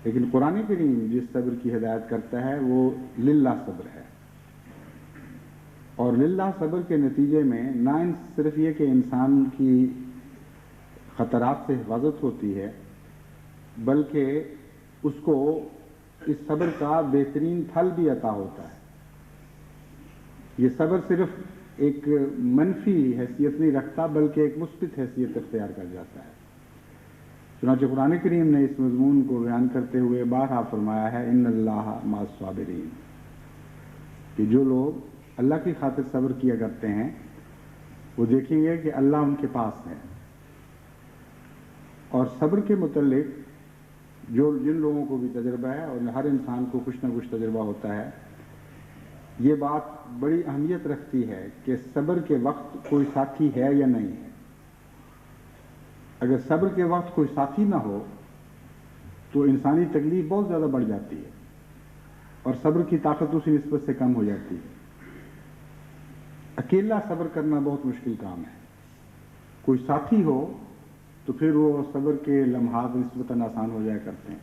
لیکن قرآن کریم جس صبر کی ہدایت کرتا ہے وہ للہ صبر ہے، اور للہ صبر کے نتیجے میں نہ صرف یہ کہ انسان کی خطرات سے حفاظت ہوتی ہے، بلکہ اس کو اس صبر کا بہترین پھل بھی عطا ہوتا ہے۔ یہ صبر صرف ایک منفی حیثیت نہیں رکھتا بلکہ ایک مثبت حیثیت اختیار کر جاتا ہے۔ چنانچہ قرآن کریم نے اس مضمون کو بیان کرتے ہوئے بارہا فرمایا ہے ان اللہ مع الصابرین، کہ جو لوگ اللہ کی خاطر صبر کیا کرتے ہیں وہ دیکھیں گے کہ اللہ ان کے پاس ہے۔ اور صبر کے متعلق جن لوگوں کو بھی تجربہ ہے، اور ہر انسان کو کچھ نہ کچھ تجربہ ہوتا ہے، یہ بات بڑی اہمیت رکھتی ہے کہ صبر کے وقت کوئی ساتھی ہے یا نہیں ہے۔ اگر صبر کے وقت کوئی ساتھی نہ ہو تو انسانی تکلیف بہت زیادہ بڑھ جاتی ہے اور صبر کی طاقت اسی نسبت سے کم ہو جاتی ہے۔ اکیلا صبر کرنا بہت مشکل کام ہے، کوئی ساتھی ہو تو پھر وہ صبر کے لمحات نسبتاً آسان ہو جایا کرتے ہیں۔